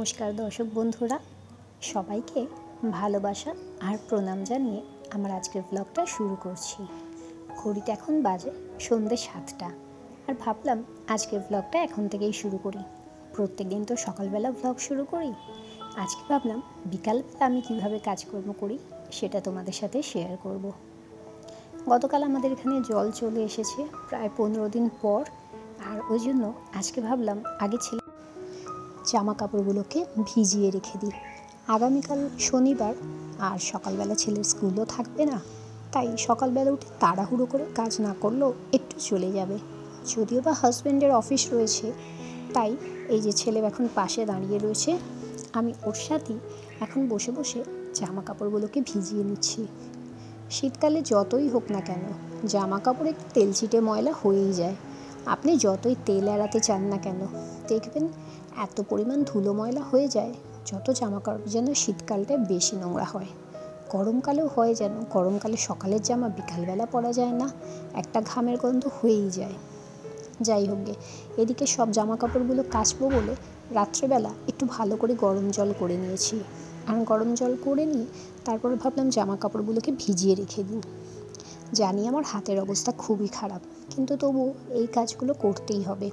নমস্কার দর্শক বন্ধুরা, সবাইকে ভালোবাসা আর প্রণাম জানিয়ে আমার আজকের ব্লগটা শুরু করছি। ঘড়িতে এখন বাজে সন্ধ্যে 7টা, আর ভাবলাম আজকের ব্লগটা এখন থেকেই শুরু করি। প্রত্যেক দিন তো সকালবেলা ব্লগ শুরু করি, আজকে ভাবলাম বিকালবেলা আমি কীভাবে কাজকর্ম করি সেটা তোমাদের সাথে শেয়ার করব। গতকাল আমাদের এখানে জল চলে এসেছে প্রায় 15 দিন পর, আর ওই জন্য আজকে ভাবলাম আগে ছেলে জামা কাপড়গুলোকে ভিজিয়ে রেখে দিই। আগামীকাল শনিবার, আর সকালবেলা ছেলের স্কুলও থাকবে না, তাই সকালবেলা উঠে তাড়াহুড়ো করে কাজ না করলেও একটু চলে যাবে। যদিও বা হাজব্যান্ডের অফিস রয়েছে, তাই এই যে ছেলে এখন পাশে দাঁড়িয়ে রয়েছে, আমি ওর সাথেই এখন বসে বসে জামা কাপড়গুলোকে ভিজিয়ে নিচ্ছি। শীতকালে যতই হোক না কেন জামা কাপড়ে একটু তেল ছিটে ময়লা হয়েই যায়। আপনি যতই তেল এড়াতে চান না কেন, দেখবেন এত পরিমাণ ধুলো ময়লা হয়ে যায়। যত জামা কাপড় যেন শীতকালটায় বেশি নোংরা হয়। গরমকালেও হয়, যেন গরমকালে সকালের জামা বিকালবেলা পরা যায় না, একটা ঘামের গন্ধ হয়েই যায়। যাই হোক গে, এদিকে সব জামা কাপড়গুলো কাচবো বলে রাত্রেবেলা একটু ভালো করে গরম জল করে নিয়েছি। আর গরম জল করে নিয়ে তারপরে ভাবলাম জামা কাপড়গুলোকে ভিজিয়ে রেখে দিই। জানি আমার হাতের অবস্থা খুবই খারাপ, কিন্তু তবু এই কাজগুলো করতেই হবে।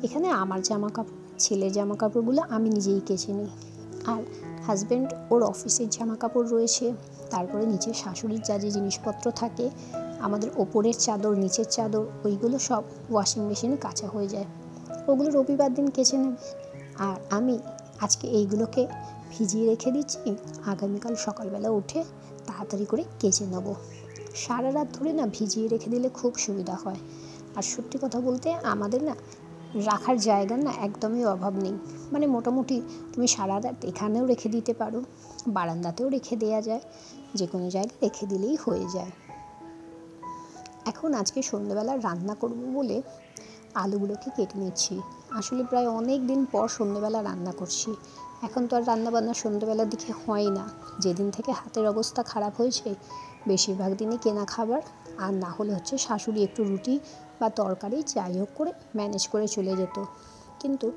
এখানে আমার জামা কাপড়, ছেলের জামা কাপড়গুলো আমি নিজেই কেচে নিই, আর হাজব্যান্ড ওর অফিসের জামা কাপড় রয়েছে, তারপরে নিচে শাশুড়ির যা যে জিনিসপত্র থাকে, আমাদের ওপরের চাদর, নিচের চাদর, ওইগুলো সব ওয়াশিং মেশিনে কাচা হয়ে যায়। ওগুলো রবিবার দিন কেচে নেবে, আর আমি আজকে এইগুলোকে ভিজিয়ে রেখে দিচ্ছি। আগামীকাল সকালবেলা উঠে তাড়াতাড়ি করে কেচে নেব। সারা রাত ধরে না ভিজিয়ে রেখে দিলে খুব সুবিধা হয়। আর সত্যি কথা বলতে আমাদের না রাখার জায়গার না একদমই অভাব নেই। মানে মোটামুটি তুমি সারা রাত এখানেও রেখে দিতে পারো, বারান্দাতেও রেখে দেওয়া যায়, যে কোনো জায়গায় রেখে দিলেই হয়ে যায়। এখন আজকে সন্ধ্যেবেলা রান্না করব বলে আলুগুলোকে কেটে নিচ্ছি। আসলে প্রায় অনেক দিন পর সন্ধ্যেবেলা রান্না করছি। এখন তো আর রান্নাবান্না সন্ধ্যেবেলার দিকে হয় না। যেদিন থেকে হাতের অবস্থা খারাপ হয়েছে বেশিরভাগ দিনই কেনা খাবার, আর না হলে হচ্ছে শাশুড়ি একটু রুটি বা তরকারি যাই হোক করে ম্যানেজ করে চলে যেত। কিন্তু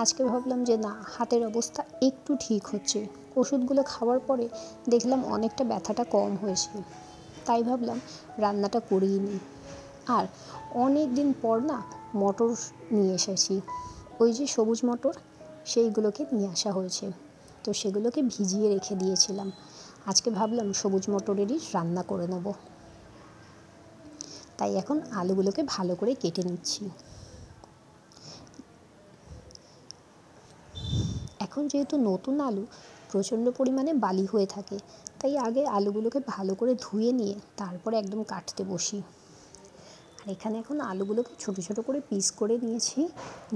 আজকে ভাবলাম যে না, হাতের অবস্থা একটু ঠিক হচ্ছে, ওষুধগুলো খাওয়ার পরে দেখলাম অনেকটা ব্যথাটা কম হয়েছে, তাই ভাবলাম রান্নাটা করেই নিই। আর অনেক দিন পর না মটর নিয়ে এসেছি, ওই যে সবুজ মটর, সেইগুলোকে নিয়ে আসা হয়েছে, তো সেগুলোকে ভিজিয়ে রেখে দিয়েছিলাম। আজকে ভাবলাম সবুজ মটরেরই রান্না করে নেব, তাই এখন আলুগুলোকে ভালো করে কেটে নিচ্ছি। এখন যেহেতু নতুন আলু, প্রচণ্ড পরিমাণে বালি হয়ে থাকে, তাই আগে আলুগুলোকে ভালো করে ধুয়ে নিয়ে তারপরে একদম কাটতে বসি। আর এখানে এখন আলুগুলোকে ছোট ছোট করে পিস করে নিয়েছি,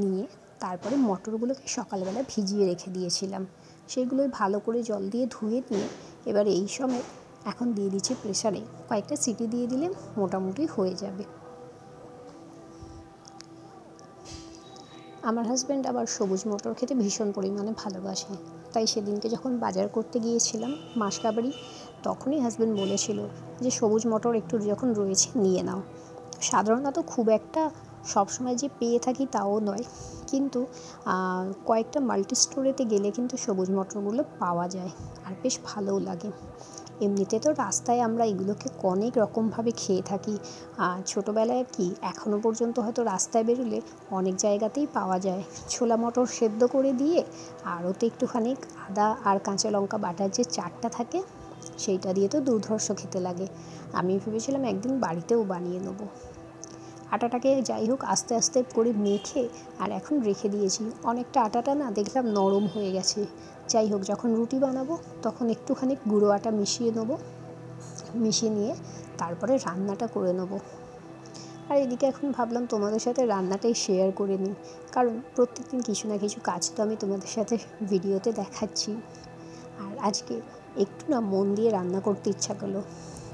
নিয়ে তারপরে মটরগুলোকে সকালবেলা ভিজিয়ে রেখে দিয়েছিলাম, সেইগুলোই ভালো করে জল দিয়ে ধুয়ে নিয়ে এবার এই সময় এখন দিয়ে দিচ্ছি প্রেসারে। কয়েকটা সিটি দিয়ে দিলে মোটামুটি হয়ে যাবে। আমার হাজব্যান্ড আবার সবুজ মটর খেতে ভীষণ পরিমাণে ভালোবাসে, তাই সেদিনকে যখন বাজার করতে গিয়েছিলাম মাসকাবাড়ি, তখনই হাজব্যান্ড বলেছিল যে সবুজ মটর একটু যখন রয়েছে নিয়ে নাও। সাধারণত খুব একটা সবসময় যে পেয়ে থাকি তাও নয়, কিন্তু কয়েকটা মাল্টি স্টোরেতে গেলে কিন্তু সবুজ মটরগুলো পাওয়া যায়, আর বেশ ভালোও লাগে। এমনিতে তো রাস্তায় আমরা এগুলোকে অনেক রকমভাবে খেয়ে থাকি। ছোটোবেলায় কি এখনও পর্যন্ত হয়তো রাস্তায় বেরোলে অনেক জায়গাতেই পাওয়া যায়। ছোলা মটর সেদ্ধ করে দিয়ে আর ওতে একটুখানি আদা আর কাঁচা লঙ্কা বাটার যে চাটটা থাকে, সেইটা দিয়ে তো দুর্ধর্ষ খেতে লাগে। আমি ভেবেছিলাম একদিন বাড়িতেও বানিয়ে নেব। আটাটাকে যাই হোক আস্তে আস্তে করে মেখে আর এখন রেখে দিয়েছি। অনেকটা আটাটা না দেখলাম নরম হয়ে গেছে। যাই হোক, যখন রুটি বানাবো তখন একটুখানি গুঁড়ো আটা মিশিয়ে নেবো, মিশিয়ে নিয়ে তারপরে রান্নাটা করে নেব। আর এদিকে এখন ভাবলাম তোমাদের সাথে রান্নাটাই শেয়ার করে নিই, কারণ প্রত্যেকদিন কিছু না কিছু কাজ তো আমি তোমাদের সাথে ভিডিওতে দেখাচ্ছি। আর আজকে একটু না মন দিয়ে রান্না করতে ইচ্ছা করলো,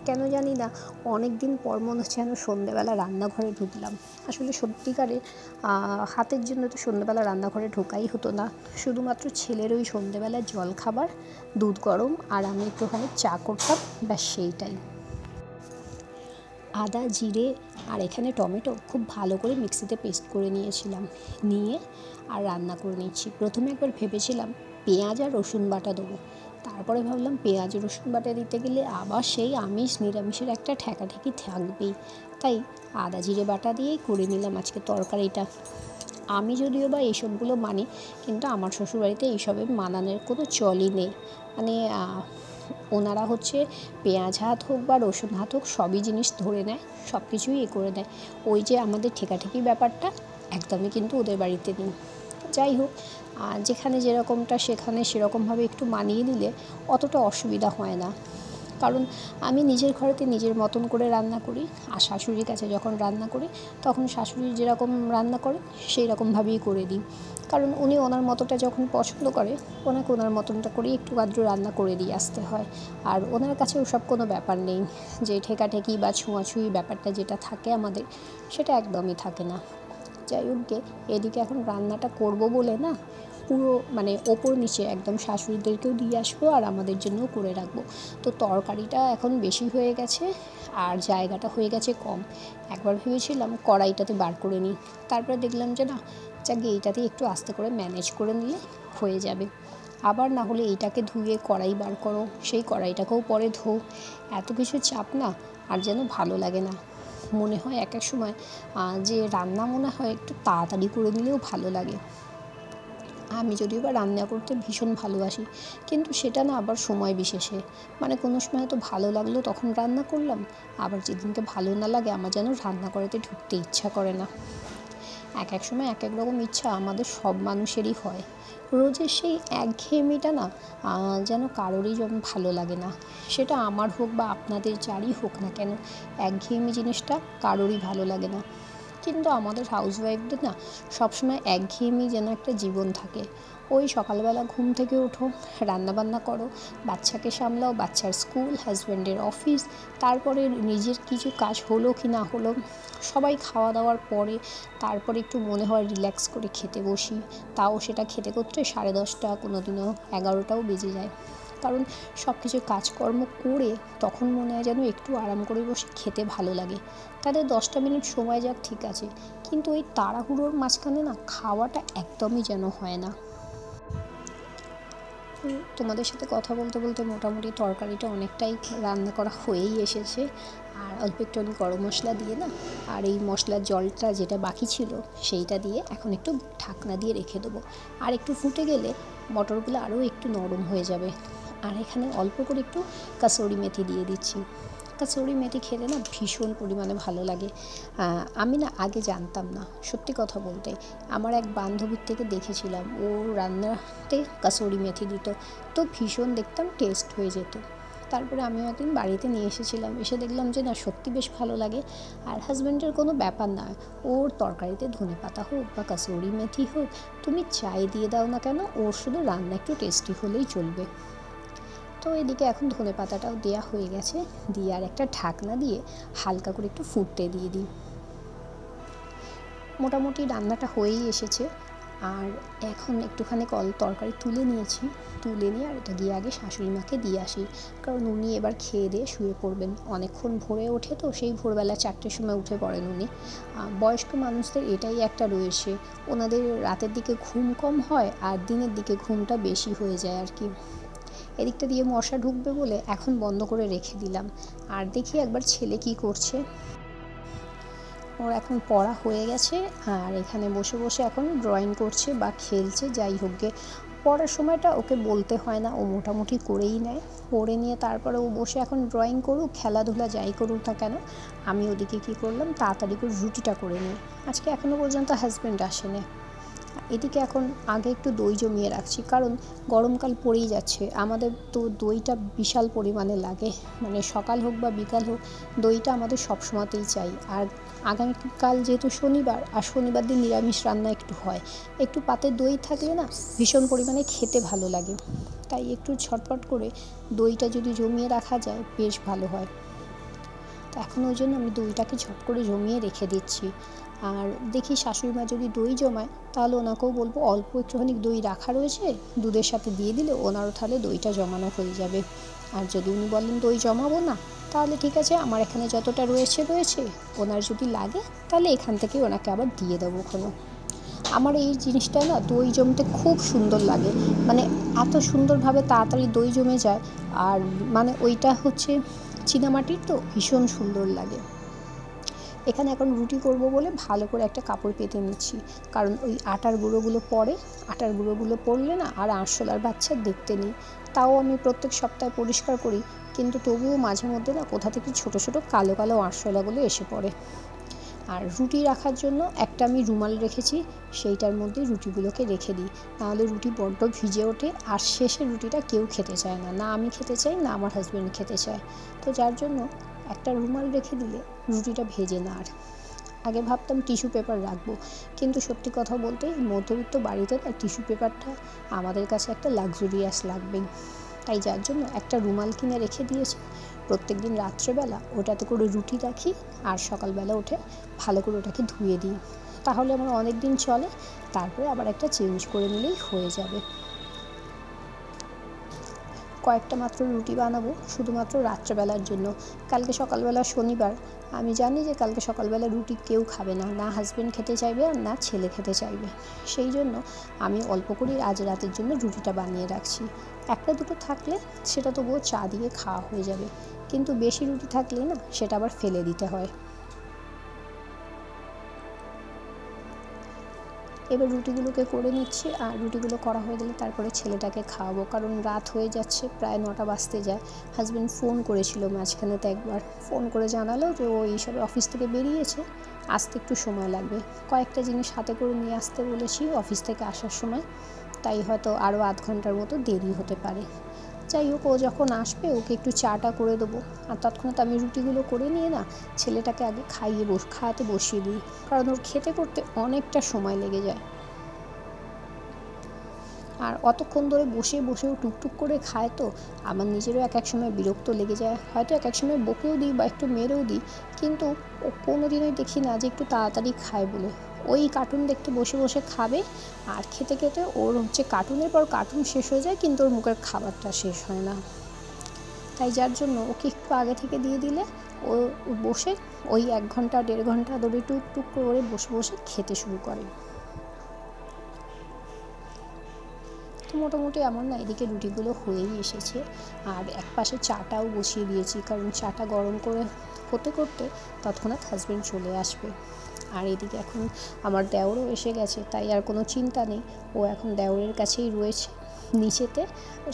কেন জানি না অনেক দিন পর মনে হচ্ছে যেন সন্ধ্যেবেলা রান্নাঘরে ঢুকলাম। আসলে সত্যিকারে হাতের জন্য তো সন্ধ্যেবেলা রান্নাঘরে ঢোকাই হতো না, শুধুমাত্র ছেলের ওই সন্ধ্যেবেলার জল খাবার, দুধ গরম আর আমি একটুখানি চা করতাম, ব্যাস সেইটাই। আদা, জিরে আর এখানে টমেটো খুব ভালো করে মিক্সিতে পেস্ট করে নিয়েছিলাম, নিয়ে আর রান্না করে নিচ্ছি। প্রথমে একবার ভেবেছিলাম পেঁয়াজ আর রসুন বাটা দেবো। তারপরে ভাবলাম পেঁয়াজ রসুন বাটা দিতে গেলে আবার সেই আমিষ নিরামিষের একটা ঠেকাঠেকি থাকবেই, তাই আদা জিরে বাটা দিয়েই করে নিলাম আজকে তরকারিটা। আমি যদিও বা এইসবগুলো মানি, কিন্তু আমার শ্বশুরবাড়িতে এইসবে মানানোর কোনো চলই নেই। মানে ওনারা হচ্ছে পেঁয়াজ হাত হোক বা রসুন হাত হোক সবই জিনিস ধরে নেয়, সব কিছুই করে দেয়। ওই যে আমাদের ঠেকাঠেকি ব্যাপারটা একদমই কিন্তু ওদের বাড়িতে নেই। যাই হোক, যেখানে যেরকমটা সেখানে সেরকমভাবে একটু মানিয়ে নিলে অতটা অসুবিধা হয় না। কারণ আমি নিজের ঘরেতে নিজের মতন করে রান্না করি, আর শাশুড়ির কাছে যখন রান্না করি তখন শাশুড়ি যেরকম রান্না করে সেই রকমভাবেই করে দিই। কারণ উনি ওনার মতোটা যখন পছন্দ করে, ওনাকে ওনার মতনটা করেই একটু আধটু রান্না করে দিয়ে আসতে হয়। আর ওনার কাছে ওসব কোনো ব্যাপার নেই, যে ঠেকাঠেকি বা ছোঁয়াছুঁয়ি ব্যাপারটা যেটা থাকে আমাদের, সেটা একদমই থাকে না। যাই হোক গে, এদিকে এখন রান্নাটা করব বলে না, পুরো মানে ওপর নিচে একদম শাশুড়িদেরকেও দিয়ে আসবো আর আমাদের জন্যও করে রাখবো। তো তরকারিটা এখন বেশি হয়ে গেছে আর জায়গাটা হয়ে গেছে কম। একবার ভেবেছিলাম কড়াইটাতে বার করে নিই, তারপরে দেখলাম যে না, যাকে এইটাতে একটু আস্তে করে ম্যানেজ করে নিলে হয়ে যাবে। আবার না হলে এইটাকে ধুয়ে কড়াই বার করো, সেই কড়াইটাকেও পরে ধো, এত কিছু চাপ না, আর যেন ভালো লাগে না। মনে হয় এক এক সময় যে রান্না মনে হয় একটু তাড়াতাড়ি করে নিলেও ভালো লাগে। আমি যদিও বা রান্না করতে ভীষণ ভালোবাসি, কিন্তু সেটা না আবার সময় বিশেষে, মানে কোনো সময় হয়তো ভালো লাগলো তখন রান্না করলাম, আবার যেদিনকে ভালো না লাগে আমার যেন রান্না করাতে ঢুকতে ইচ্ছা করে না। এক এক সময় এক এক রকম ইচ্ছা আমাদের সব মানুষেরই হয়। রোজের সেই একঘেয়েমিটা না যেন কারোরই যেন ভালো লাগে না, সেটা আমার হোক বা আপনাদের যারই হোক না কেন, একঘেয়েমি জিনিসটা কারোরই ভালো লাগে না। কিন্তু আমাদের হাউসওয়াইফদের না সবসময় একঘেয়েমি যেন একটা জীবন থাকে। ওই সকালবেলা ঘুম থেকে ওঠো, রান্নাবান্না করো, বাচ্চাকে সামলাও, বাচ্চার স্কুল, হাজব্যান্ডের অফিস, তারপরে নিজের কিছু কাজ হলো কি না হলো, সবাই খাওয়া দাওয়ার পরে তারপরে একটু মনে হয় রিল্যাক্স করে খেতে বসি, তাও সেটা খেতে করতে 10:30, কোনো দিনও 11টাও বেজে যায়। কারণ সব কিছু কাজকর্ম করে তখন মনে হয় যেন একটু আরাম করে বসে খেতে ভালো লাগে। তাদের 10টা মিনিট সময় যাক ঠিক আছে, কিন্তু ওই তাড়াহুড়োর মাঝখানে না খাওয়াটা একদমই যেন হয় না। তোমাদের সাথে কথা বলতে বলতে মোটামুটি তরকারিটা অনেকটাই রান্না করা হয়েই এসেছে। আর অল্প একটু আমি গরম মশলা দিয়ে না, আর এই মশলার জলটা যেটা বাকি ছিল সেইটা দিয়ে এখন একটু ঢাকনা দিয়ে রেখে দেবো। আর একটু ফুটে গেলে মটরগুলো আরও একটু নরম হয়ে যাবে। আর এখানে অল্প করে একটু কাসুরি মেথি দিয়ে দিচ্ছি। কাসুরি মেথি খেলে না ভীষণ পরিমাণে ভালো লাগে। আমি না আগে জানতাম না, সত্যি কথা বলতে। আমার এক বান্ধবীর থেকে দেখেছিলাম, ও রান্নাতে কাসুরি মেথি দিত, তো ভীষণ দেখতাম টেস্ট হয়ে যেত। তারপরে আমিও একদিন বাড়িতে নিয়ে এসেছিলাম, এসে দেখলাম যে না সত্যি বেশ ভালো লাগে। আর হাজব্যান্ডের কোনো ব্যাপার না, ওর তরকারিতে ধনেপাতা হোক বা কাসুরি মেথি হোক, তুমি চাই দিয়ে দাও না কেন, ওর শুধু রান্না একটু টেস্টি হলেই চলবে। তো এদিকে এখন ধনেপাতাটাও দেওয়া হয়ে গেছে, দিয়ে আর একটা ঢাকনা দিয়ে হালকা করে একটু ফুটতে দিয়ে দিই। মোটামুটি রান্নাটা হয়েই এসেছে। আর এখন একটুখানি তরকারি তুলে নিয়েছি, তুলে নিয়ে আর এটা গিয়ে আগে শাশুড়ি মাকে দিয়ে আসি, কারণ উনি এবার খেয়ে দিয়ে শুয়ে পড়বেন। অনেকক্ষণ ভোরে ওঠে, তো সেই ভোরবেলা 4টের সময় উঠে পড়েন উনি। বয়স্ক মানুষদের এটাই একটা রয়েছে, ওনাদের রাতের দিকে ঘুম কম হয় আর দিনের দিকে ঘুমটা বেশি হয়ে যায় আর কি। এদিকটা দিয়ে মশা ঢুকবে বলে এখন বন্ধ করে রেখে দিলাম। আর দেখি একবার ছেলে কি করছে। ওর এখন পড়া হয়ে গেছে, আর এখানে বসে বসে এখন ড্রয়িং করছে বা খেলছে, যাই হোক গে। পড়ার সময়টা ওকে বলতে হয় না, ও মোটামুটি করেই নেয়। পড়ে নিয়ে তারপরে ও বসে এখন ড্রয়িং করুক, খেলাধুলা যাই করুক না কেন। আমি ওদিকে কী করলাম, তাড়াতাড়ি করে রুটিটা করে নিই। আজকে এখনও পর্যন্ত হাজব্যান্ড আসেনি। এদিকে এখন আগে একটু দই জমিয়ে রাখছি, কারণ গরমকাল পড়েই যাচ্ছে, আমাদের তো দইটা বিশাল পরিমাণে লাগে। মানে সকাল হোক বা বিকাল হোক, দইটা আমাদের সব সময়তেই চাই। আর আগামীকাল যেহেতু শনিবার, আর শনিবার দিন নিরামিষ রান্না একটু হয়, একটু পাতে দই থাকলে না ভীষণ পরিমাণে খেতে ভালো লাগে। তাই একটু ঝটপট করে দইটা যদি জমিয়ে রাখা যায় বেশ ভালো হয়। তো এখন ওই জন্য আমি দইটাকে ঝট করে জমিয়ে রেখে দিচ্ছি। আর দেখি শাশুড়ি মা যদি দই জমায়, তাহলে ওনাকেও বলবো অল্প একটুখানি দই রাখা রয়েছে, দুধের সাথে দিয়ে দিলে ওনারও তাহলে দইটা জমানো হয়ে যাবে। আর যদি উনি বলেন দই জমাবো না, তাহলে ঠিক আছে, আমার এখানে যতটা রয়েছে, ওনার যদি লাগে তাহলে এখান থেকে ওনাকে আবার দিয়ে দেবো কোনো। আমার এই জিনিসটা না দই জমতে খুব সুন্দর লাগে, মানে এত সুন্দরভাবে তাড়াতাড়ি দই জমে যায়। আর মানে ওইটা হচ্ছে চীনামাটির, তো ভীষণ সুন্দর লাগে। এখানে এখন রুটি করব বলে ভালো করে একটা কাপড় পেতে নিচ্ছি, কারণ ওই আটার গুঁড়োগুলো পড়লে না আর আরশোলার বাচ্চা দেখতে নেই। তাও আমি প্রত্যেক সপ্তাহে পরিষ্কার করি, কিন্তু তবুও মাঝে মধ্যে না কোথা থেকে ছোটো ছোটো কালো কালো আরশোলাগুলো এসে পড়ে। আর রুটি রাখার জন্য একটা আমি রুমাল রেখেছি, সেইটার মধ্যে রুটিগুলোকে রেখে দিই, নাহলে রুটি বড্ড ভিজে ওঠে আর শেষের রুটিটা কেউ খেতে চায় না, না আমি খেতে চাই না আমার হাজব্যান্ড খেতে চায়। তো যার জন্য একটা রুমাল রেখে দিলে রুটিটা ভেজে না। আর আগে ভাবতাম টিস্যু পেপার রাখবো, কিন্তু সত্যি কথা বলতে মধ্যবিত্ত বাড়িতে না টিস্যু পেপারটা আমাদের কাছে একটা লাক্সুরিয়াস লাগবেই, তাই যার জন্য একটা রুমাল কিনে রেখে দিয়েছি। প্রত্যেক দিন রাত্রেবেলা ওটাতে করে রুটি রাখি, আর সকালবেলা উঠে ভালো করে ওটাকে ধুয়ে দিই, তাহলে আমার অনেক দিন চলে। তারপরে আবার একটা চেঞ্জ করে নিলেই হয়ে যাবে। কয়েকটা মাত্র রুটি বানাবো শুধুমাত্র রাত্রেবেলার জন্য। কালকে সকালবেলা শনিবার, আমি জানি যে কালকে সকালবেলা রুটি কেউ খাবে না, না হাজব্যান্ড খেতে চাইবে আর না ছেলে খেতে চাইবে। সেই জন্য আমি অল্প করেই আজ রাতের জন্য রুটিটা বানিয়ে রাখছি। একটা দুটো থাকলে সেটা তবুও চা দিয়ে খাওয়া হয়ে যাবে, কিন্তু বেশি রুটি থাকলে না সেটা আবার ফেলে দিতে হয়। এবার রুটিগুলোকে করে নিচ্ছি, আর রুটিগুলো করা হয়ে গেলে তারপরে ছেলেটাকে খাওয়াবো, কারণ রাত হয়ে যাচ্ছে, প্রায় 9টা বাজতে যায়। হাজব্যান্ড ফোন করেছিল মাঝখানেতে একবার, ফোন করে জানালো যে ও এইসবে অফিস থেকে বেরিয়েছে, আসতে একটু সময় লাগবে। কয়েকটা জিনিস হাতে করে নিয়ে আসতে বলেছি অফিস থেকে আসার সময়, তাই হয়তো আরও আধ ঘন্টার মতো দেরি হতে পারে। যাই হোক, ও যখন আসবে ওকে একটু চাটা করে দেবো, আর তৎক্ষণাৎ আমি রুটিগুলো করে নিয়ে না ছেলেটাকে আগে খাওয়াতে বসিয়ে দিই, কারণ ওর খেতে করতে অনেকটা সময় লেগে যায়। আর অতক্ষণ ধরে বসেও টুকটুক করে খায়, তো আমার নিজেরও এক এক সময় বিরক্ত লেগে যায়, হয়তো এক এক সময় বকেও দিই বা একটু মেরেও দিই, কিন্তু ও কোনো দিনই দেখি না যে একটু তাড়াতাড়ি খায় বলে। ওই কার্টুন দেখতে বসে খাবে, আর খেতে খেতে ওর হচ্ছে কার্টুনের পর কার্টুন শেষ হয়ে যায়, কিন্তু ওর মুখের খাবারটা শেষ হয় না। তাই যার জন্য ওকে একটু আগে থেকে দিয়ে দিলে ও বসে ওই 1 ঘন্টা 1.5 ঘন্টা ধরে টুকটুক করে বসে খেতে শুরু করে। তো মোটামুটি আমার না এদিকে রুটিগুলো হয়েই এসেছে, আর এক পাশে চাটাও বসিয়ে দিয়েছি, কারণ চাটা গরম করে করতে তৎক্ষণাৎ হাজব্যান্ড চলে আসবে। আর এদিকে এখন আমার দেওরও এসে গেছে, তাই আর কোনো চিন্তা নেই, ও এখন দেওরের কাছেই রয়েছে নিচেতে।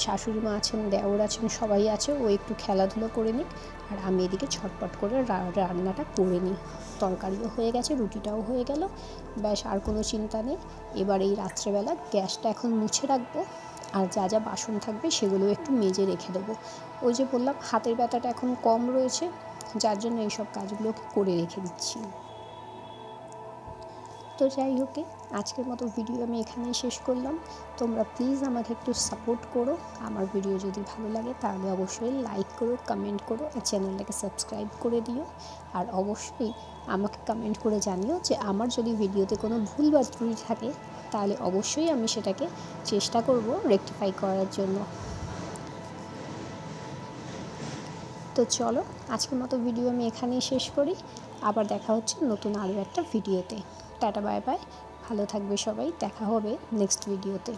শাশুড়ি মা আছেন, দেওর আছেন, সবাই আছে, ও একটু খেলাধুলো করে নিক, আর আমি এদিকে ঝটপট করে রান্নাটা করে নিই। তরকারিও হয়ে গেছে, রুটিটাও হয়ে গেল, ব্যাস আর কোনো চিন্তা নেই। এবার এই রাত্রেবেলা গ্যাসটা এখন মুছে রাখবো, আর যা যা বাসন থাকবে সেগুলো একটু মেজে রেখে দেবো। ওই যে বললাম হাতের ব্যথাটা এখন কম রয়েছে, যার জন্য এইসব কাজগুলোকে করে রেখে দিচ্ছি। তো যাই হোক, আজকের মতো ভিডিও আমি এখানেই শেষ করলাম। তোমরা প্লিজ আমাকে একটু সাপোর্ট করো, আমার ভিডিও যদি ভালো লাগে তাহলে অবশ্যই লাইক করো, কমেন্ট করো, আর চ্যানেলটাকে সাবস্ক্রাইব করে দিও। আর অবশ্যই আমাকে কমেন্ট করে জানিও যে আমার যদি ভিডিওতে কোনো ভুল বা ত্রুটি থাকে, তাহলে অবশ্যই আমি সেটাকে চেষ্টা করব রেকটিফাই করার জন্য। তো চলো, আজকের মতো ভিডিও আমি এখানেই শেষ করি, আবার দেখা হচ্ছে নতুন আরও একটা ভিডিওতে। টাটা, বাই বাই, ভালো থাকবে সবাই, দেখা হবে নেক্সট ভিডিওতে।